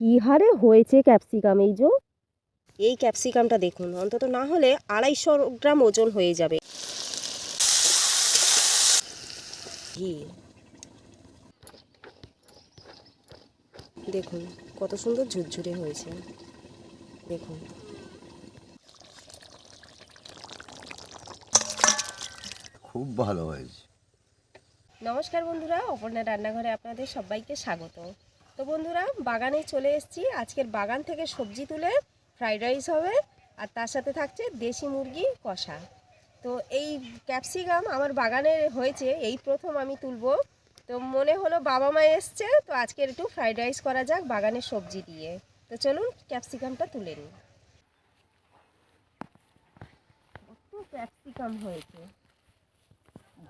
কি হারে হয়েছে ক্যাপসিকাম! এই ক্যাপসিকামটা দেখুন, অন্তত না হলে 250 গ্রাম ওজন হয়ে যাবে। দেখুন কত সুন্দর ঝুরঝুরে হয়েছে। দেখুন খুব ভালো হয়েছে। নমস্কার বন্ধুরা, অপর্ণা রান্নাঘরে আপনাদের সবাইকে স্বাগত। তো বন্ধুরা, বাগানে চলে এসেছি। আজকের বাগান থেকে সবজি তুলে ফ্রাইড রাইস হবে, আর তার সাথে থাকছে দেশি মুরগি কষা। তো এই ক্যাপসিকাম আমার বাগানে হয়েছে, এই প্রথম আমি তুলবো। তো মনে হলো বাবা মা এসছে, তো আজকের একটু ফ্রাইড রাইস করা যাক বাগানের সবজি দিয়ে। তো চলুন ক্যাপসিকামটা তুলে নিই। কত ক্যাপসিকাম হয়েছে,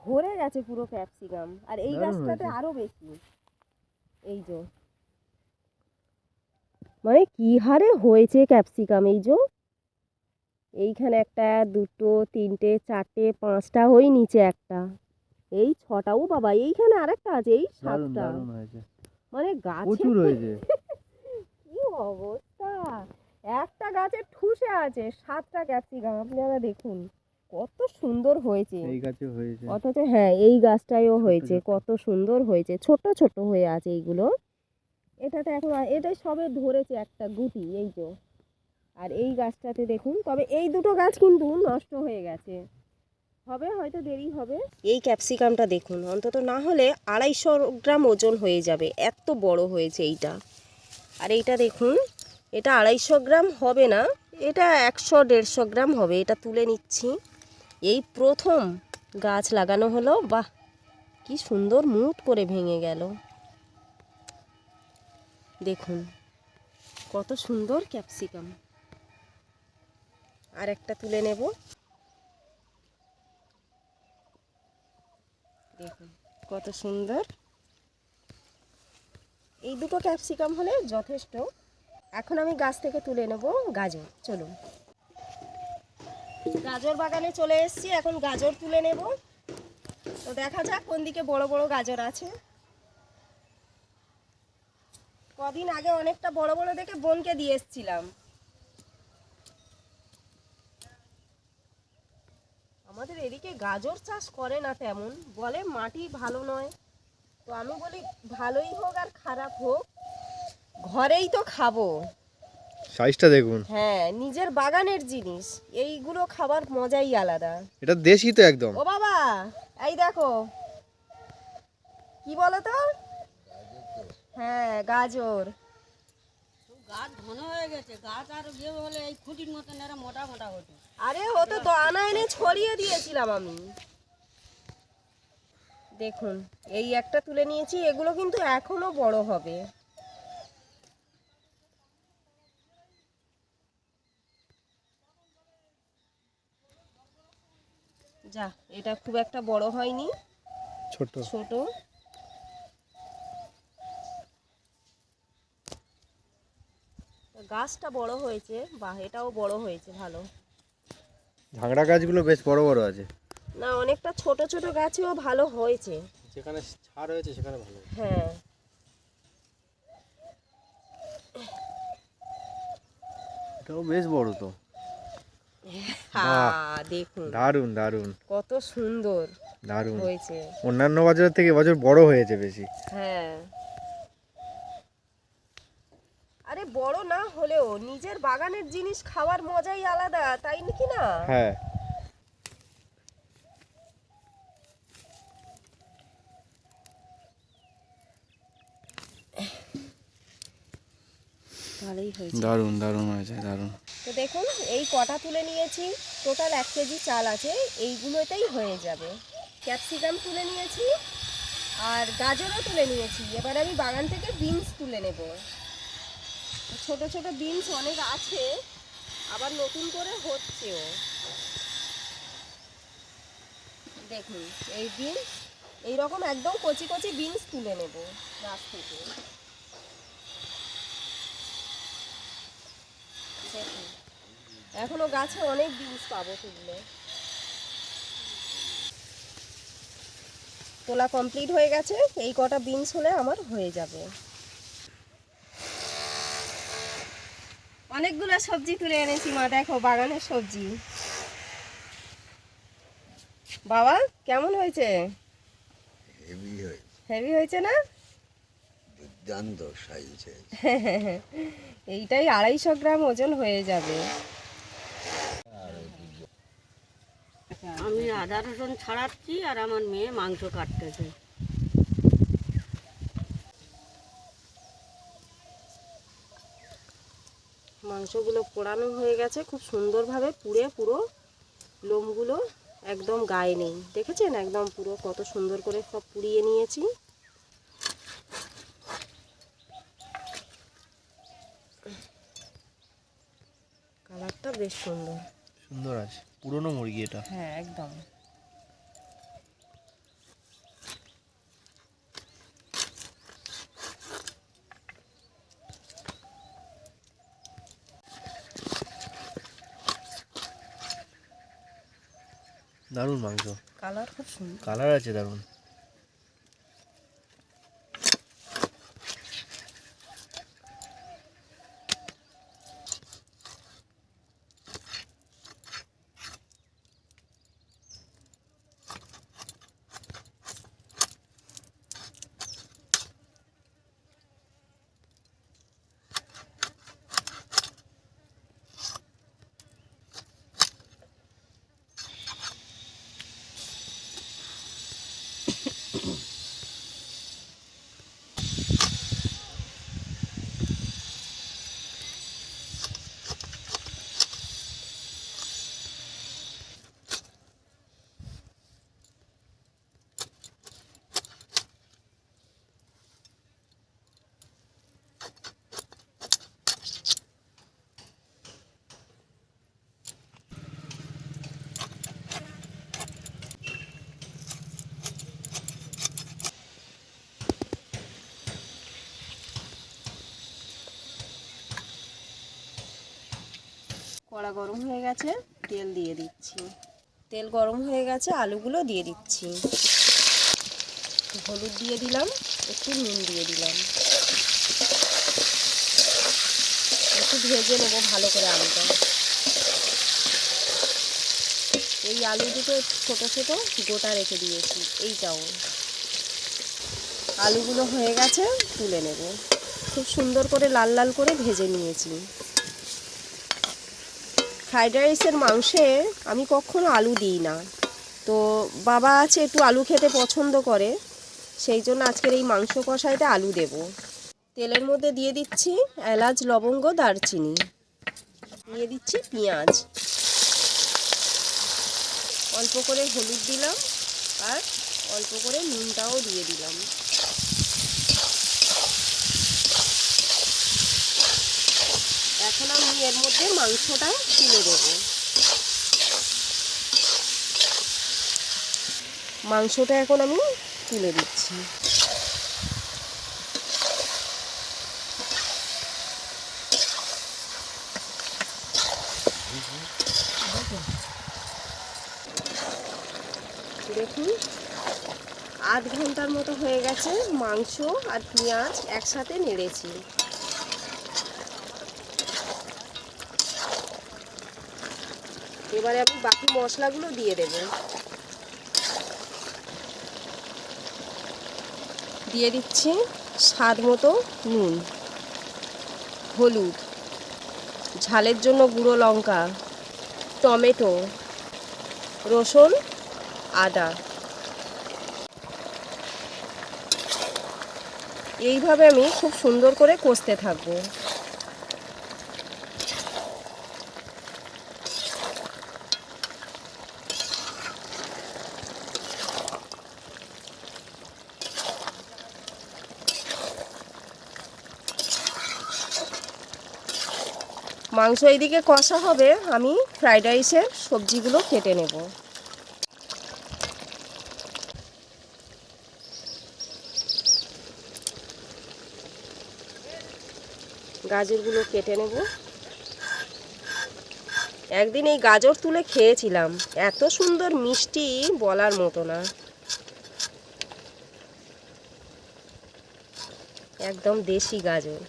ভরে গেছে পুরো ক্যাপসিকাম। আর এই গাছটাতে আরো বেশি। এই যে মানে কি হারে হয়েছে ক্যাপসিকাম! এইখানে একটা, দুটো, তিনটে, চারটে, পাঁচটা, ওই নিচে একটা, এই ছটাও বাবা, এইখানে আরেকটা আছে, এই সাতটা। মানে গাছে প্রচুর হয়েছে। কি অবস্থা! একটা গাছে ঠুসে আছে 7টা ক্যাপসিকাম। আপনারা দেখুন কত সুন্দর হয়েছে। এই গাছে হয়েছে। অথচ হ্যাঁ, এই গাছটাইও হয়েছে, ছোট। কত সুন্দর হয়েছে। ছোট ছোট হয়ে আছে এইগুলো। এটাতে এখন এটাই সবে ধরেছে একটা গুটি, এই তো। আর এই গাছটাতে দেখুন, তবে এই দুটো গাছ কিন্তু নষ্ট হয়ে গেছে, হবে হয়তো দেরি হবে। এই ক্যাপসিকামটা দেখুন, অন্তত না হলে 250 গ্রাম ওজন হয়ে যাবে, এত বড় হয়েছে এইটা। আর এইটা দেখুন, এটা 250 গ্রাম হবে না, এটা 100-150 গ্রাম হবে। এটা তুলে নিচ্ছি। এই প্রথম গাছ লাগানো হলো। বাহ, কি সুন্দর মুট করে ভেঙে গেল। দেখুন কত সুন্দর ক্যাপসিকাম। আর একটা তুলে নেব। দেখুন কত সুন্দর। এই দুটো ক্যাপসিকাম হলে যথেষ্ট। এখন আমি গাছ থেকে তুলে নেব গাজর। চলুন, গাজর বাগানে চলে এসেছি, এখন গাজর তুলে নেব। তো দেখা যাক কোন দিকে বড় বড় গাজর আছে। কদিন আগে অনেকটা বড় বড় দেখে বোনকে দিয়ে এসেছিলাম। আমাদের এদিকে গাজর চাষ করে না তেমন, বলে মাটি ভালো নয়। তো আমি বলি ভালোই হোক আর খারাপ হোক, ঘরেই তো খাবো। সাইজটা দেখুন। হ্যাঁ, নিজের বাগানের জিনিস, এইগুলো খাবার মজাই আলাদা। এটা দেশি তো একদম। ও বাবা, এই দেখো কি বলো তো। হ্যাঁ, গাজর। গাছ ঘন হয়ে গেছে, গাছ আর ইয়ে হলে এই খুঁটির মতন এরা মোটা মোটা হতো। আরে ও তো দানা এনে ছড়িয়ে দিয়েছিলাম আমি। দেখুন এই একটা তুলে নিয়েছি, এগুলো কিন্তু এখনো বড় হবে। যা, এটা খুব একটা বড় হয়নি, ছোট। ছোট। গাছটা বড় হয়েছে, বাহ, এটাও বড় হয়েছে ভালো। ঝাংড়া গাছগুলো বেশ বড় বড় আছে। না, অনেকটা ছোট ছোট গাছেও ভালো হয়েছে। যেখানে ছাড় হয়েছে সেখানে ভালো। হ্যাঁ, এটাও বেশ বড় তো। দেখুন দারুন দারুন কত সুন্দর দারুন হয়েছে। অন্যান্য বছরের থেকে এবছর বড় হয়েছে বেশি। হ্যাঁ, আরে বড় না হলেও নিজের বাগানের জিনিস খাওয়ার মজাই আলাদা, তাই নাকি না? হ্যাঁ। ভালোই হয়েছে। দারুন দারুন হয়েছে, দারুন। তো দেখুন এই কটা তুলে নিয়েছি, টোটাল 1 কেজি চাল আছে, এইগুলোতেই হয়ে যাবে। ক্যাপসিকাম তুলে নিয়েছি, আর গাজরও তুলে নিয়েছি। এবার আমি বাগান থেকে বিনস তুলে নেব। ছোট ছোট বিনস অনেক আছে, আবার নতুন করে হচ্ছেও। দেখুন এই বিনস, এইরকম একদম কচি কচি বিনস তুলে নেব গাছ থেকে। দেখুন এখনো গাছে অনেক বিনস পাবো তুললে। তোলা কমপ্লিট হয়ে গেছে, এই কটা বিনস হলে আমার হয়ে যাবে। অনেকগুলো সবজি তুলে এনেছি মা, দেখো বাগানের সবজি। বাবা কেমন হয়েছে? হেভি হয়েছে না? এইটাই 250 গ্রাম ওজন হয়ে যাবে। আমি আদা রসুন ছাড়াচ্ছি আর আমার মেয়ে মাংস কাটতেছে। মাংসগুলো পোড়ানো হয়ে গেছে খুব সুন্দরভাবে, পুড়ে পুরো লোমগুলো একদম গায়ে নেই, দেখেছেন? একদম পুরো কত সুন্দর করে সব পুড়িয়ে নিয়েছি। কালারটা বেশ সুন্দর। সুন্দর আছে, পুরনো মুরগি এটা। হ্যাঁ একদম। দারুণ মাংস, কালার খুব সুন্দর। কালার আছে দারুণ। কড়া গরম হয়ে গেছে, তেল দিয়ে দিচ্ছি। তেল গরম হয়ে গেছে, আলুগুলো দিয়ে দিচ্ছি। হলুদ দিয়ে দিলাম, একটু নুন দিয়ে দিলাম। একটু ভেজে নেবো ভালো করে আলুটা। এই আলু দুটো ছোটো ছোটো গোটা রেখে দিয়েছি, এইটাও। আলুগুলো হয়ে গেছে, তুলে নেব। খুব সুন্দর করে লাল লাল করে ভেজে নিয়েছি। ফ্রাইড রাইসের মাংসে আমি কখনো আলু দিই না, তো বাবা আছে একটু আলু খেতে পছন্দ করে, সেই জন্য আজকের এই মাংস কষাইতে আলু দেব। তেলের মধ্যে দিয়ে দিচ্ছি এলাচ, লবঙ্গ, দারচিনি। দিয়ে দিচ্ছি পেঁয়াজ। অল্প করে হলুদ দিলাম আর অল্প করে নুনটাও দিয়ে দিলাম। এখন আমি এর মধ্যে মাংসটা তুলে দেব। মাংসটা এখন আমি তুলে দিচ্ছি। দেখুন 8 ঘন্টার মতো হয়ে গেছে, মাংস আর পেঁয়াজ একসাথে নেড়েছি। এবারে আমি বাকি মশলাগুলো দিয়ে দেব। দিয়ে দিচ্ছি স্বাদ মতো নুন, হলুদ, ঝালের জন্য গুঁড়ো লঙ্কা, টমেটো, রসুন, আদা। এইভাবে আমি খুব সুন্দর করে কষতে থাকবো। মাংস এইদিকে কষা হবে, আমি ফ্রাইড রাইসের সবজিগুলো কেটে নেব। গাজরগুলো কেটে নেব। একদিন এই গাজর তুলে খেয়েছিলাম, এত সুন্দর মিষ্টি বলার মতো না, একদম দেশি গাজর।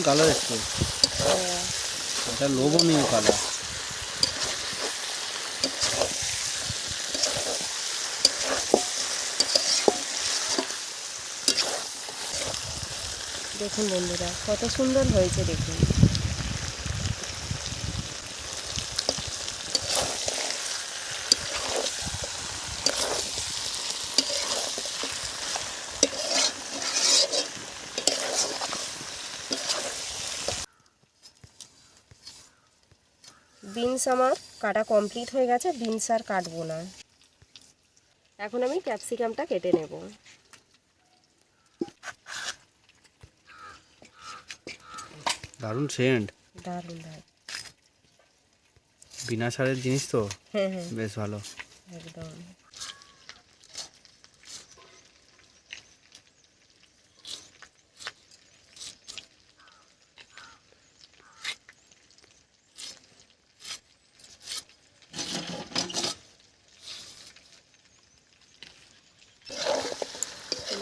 কালার এসছে, এটা লোভনীয় কালার। দেখুন বন্ধুরা কত সুন্দর হয়েছে দেখুন। বিনস আমার কাটা কমপ্লিট হয়ে গেছে, বিনস আর কাটবো না। এখন আমি ক্যাপসিকামটা কেটে নেব। দারুণ সেন্ট, দারুণ দারুণ। বিনা সারের জিনিস তো, হ্যাঁ হ্যাঁ বেশ ভালো। একদম।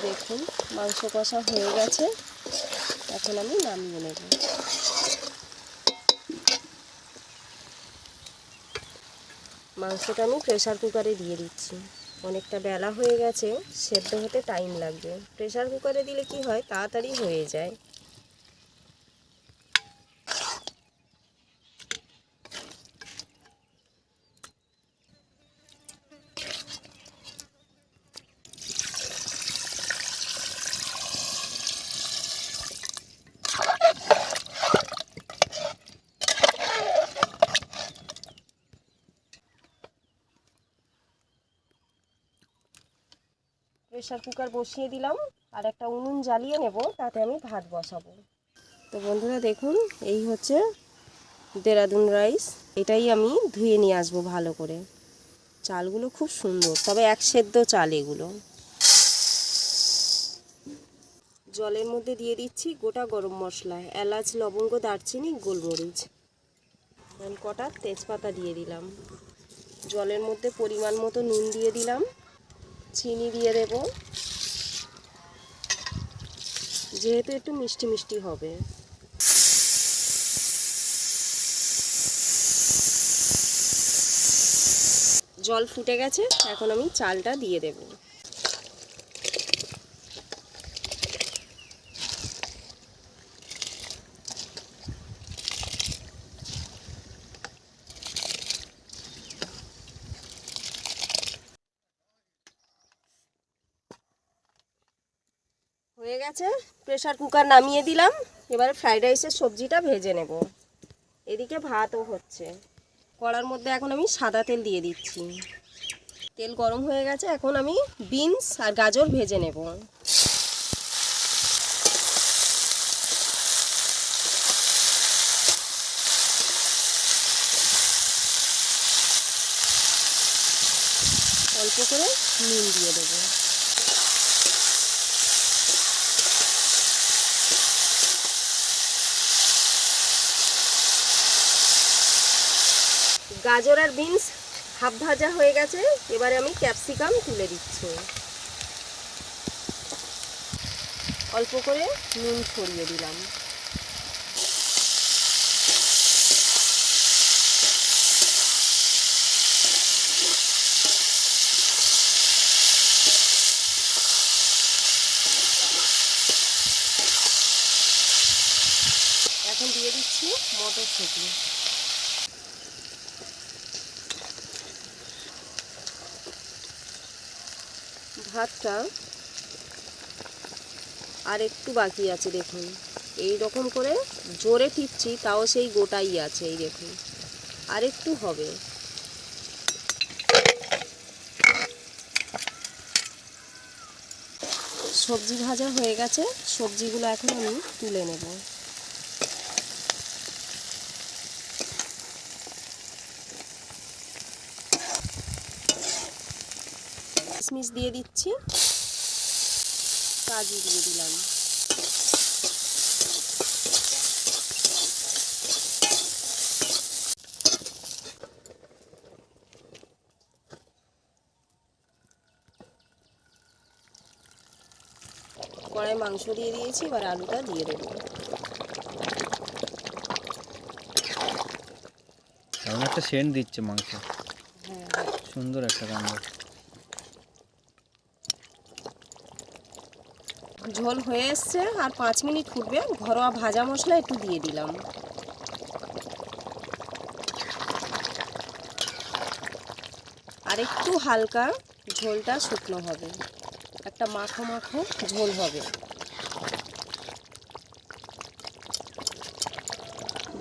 দেখুন মাংস কষা হয়ে গেছে, এখন আমি নামিয়ে নেব। মাংসটা আমি প্রেসার কুকারে দিয়ে দিচ্ছি। অনেকটা বেলা হয়ে গেছে, সেদ্ধ হতে টাইম লাগবে। প্রেসার কুকারে দিলে কি হয়, তাড়াতাড়ি হয়ে যায়। প্রেসার কুকার বসিয়ে দিলাম, আর একটা উনুন জ্বালিয়ে নেব, তাতে আমি ভাত বসাবো। তো বন্ধুরা দেখুন, এই হচ্ছে দেরাদুন রাইস। এটাই আমি ধুয়ে নিয়ে আসবো ভালো করে। চালগুলো খুব সুন্দর, তবে এক সেদ্ধ চাল এগুলো। জলের মধ্যে দিয়ে দিচ্ছি গোটা গরম মশলা, এলাচ, লবঙ্গ, দারচিনি, গোলমরিচ, কটা তেজপাতা দিয়ে দিলাম। জলের মধ্যে পরিমাণ মতো নুন দিয়ে দিলাম, চিনি দিয়ে দেব, যেহেতু একটু মিষ্টি মিষ্টি হবে। জল ফুটে গেছে, এখন আমি চালটা দিয়ে দেব। হয়ে গেছে, প্রেসার কুকার নামিয়ে দিলাম। এবারে ফ্রাইড রাইসের সবজিটা ভেজে নেব। এদিকে ভাতও হচ্ছে। কড়ার মধ্যে এখন আমি সাদা তেল দিয়ে দিচ্ছি। তেল গরম হয়ে গেছে, এখন আমি বিনস আর গাজর ভেজে নেব। অল্প করে নুন দিয়ে দেবো। গাজর আর বিনস হাফ ভাজা হয়ে গেছে, এবারে আমি ক্যাপসিকাম তুলে দিচ্ছি। অল্প করে নুন ছড়িয়ে দিলাম। এখন দিয়ে দিচ্ছি মটরশুঁটি। ভাতটা আর একটু বাকি আছে, দেখুন এই রকম করে জোরে টিপছি, তাও সেই গোটাই আছে। এই দেখুন আর একটু হবে। সবজি ভাজা হয়ে গেছে, সবজিগুলো এখন আমি তুলে নেব। কিশমিশ দিয়ে দিচ্ছি, কাজু দিয়ে দিলাম। কড়াই মাংস দিয়ে দিয়েছি, এবার আলুটা দিয়ে দেবো। একটা সেন্ট দিচ্ছে মাংস, হ্যাঁ সুন্দর একটা কাণ্ড। ঝোল হয়ে এসছে, আর 5 মিনিট ফুটবে। ঘরোয়া ভাজা মশলা একটু দিয়ে দিলাম। আর একটু হালকা ঝোলটা শুকনো হবে, একটা মাখো মাখো ঝোল হবে।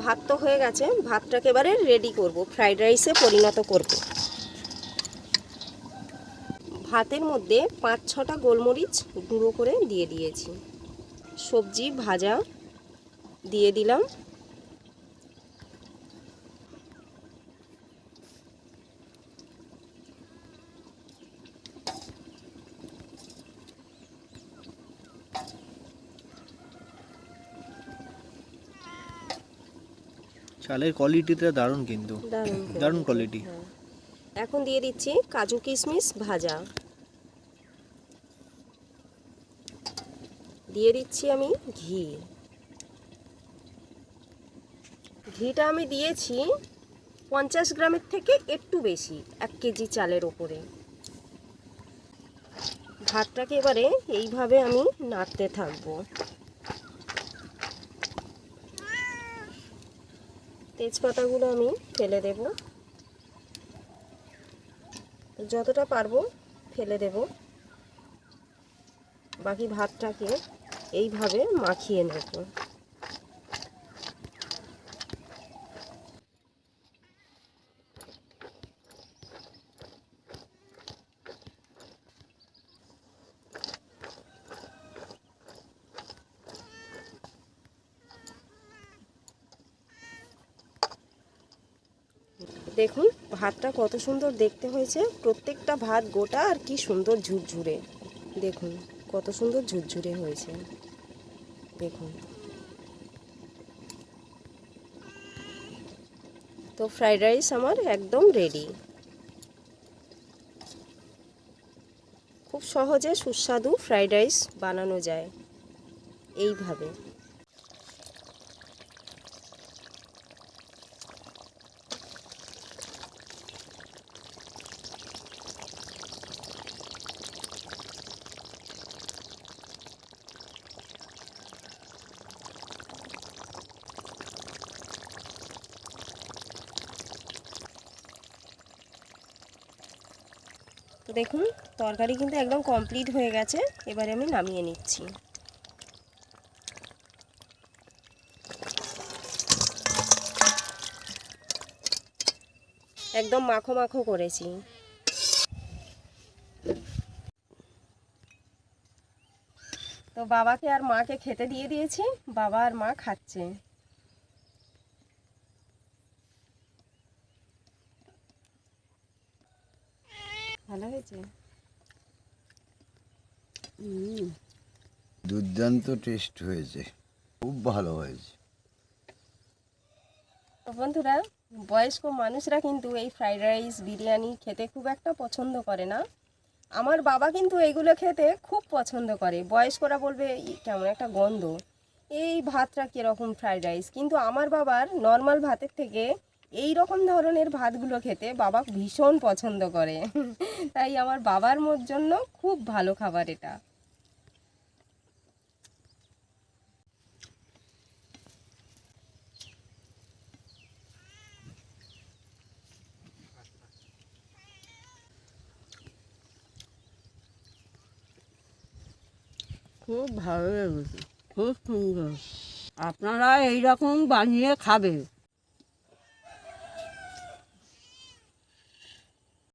ভাত তো হয়ে গেছে, ভাতটাকে এবারে রেডি করব, ফ্রাইড রাইসে পরিণত করব। ভাতের মধ্যে 5-6টা গোলমরিচ গুঁড়ো করে দিয়ে দিয়েছি। সবজি ভাজা দিয়ে দিলাম। চালের কোয়ালিটিটা দারুণ, কিন্তু দারুণ কোয়ালিটি। হ্যাঁ। এখন দিয়ে দিচ্ছি কাজু কিশমিশ ভাজা, দিয়ে দিচ্ছি আমি ঘি। ঘিটা আমি দিয়েছি 50 গ্রামের থেকে একটু বেশি, 1 কেজি চালের ওপরে। ভাতটাকে এবারে এইভাবে আমি নাড়তে থাকবো। তেজপাতাগুলো আমি ফেলে দেব, যতটা পারবো ফেলে দেব। বাকি ভাতটাকে এইভাবে মাখিয়ে নেব। দেখুন ভাতটা কত সুন্দর দেখতে হয়েছে, প্রত্যেকটা ভাত গোটা আর কি সুন্দর ঝুরঝুরে। দেখুন কত সুন্দর ঝুরঝুরে হয়েছে, দেখুন। তো ফ্রাইড রাইস আমার একদম রেডি। খুব সহজে সুস্বাদু ফ্রাইড রাইস বানানো যায় এইভাবে। তো দেখুন তরকারি কিন্তু একদম কমপ্লিট হয়ে গেছে, এবারে আমি নামিয়ে নিচ্ছি। একদম মাখো মাখো করেছি। তো বাবাকে আর মাকে খেতে দিয়ে দিয়েছি, বাবা আর মা খাচ্ছে। ভালো হয়েছে। দুর্দান্ত টেস্ট হয়েছে, খুব ভালো হয়েছে। তো বন্ধুরা, বয়স্ক মানুষরা কিন্তু এই ফ্রাইড রাইস বিরিয়ানি খেতে খুব একটা পছন্দ করে না। আমার বাবা কিন্তু এইগুলো খেতে খুব পছন্দ করে। বয়স্করা বলবে কেমন একটা গন্ধ, এই ভাতটা কীরকম ফ্রাইড রাইস, কিন্তু আমার বাবার নর্মাল ভাতের থেকে এই রকম ধরনের ভাতগুলো খেতে বাবা ভীষণ পছন্দ করে। তাই আমার বাবার জন্য খুব ভালো খাবার এটা। খুব ভালো লেগেছে, খুব সুন্দর। আপনারা এইরকম বানিয়ে খাবেন।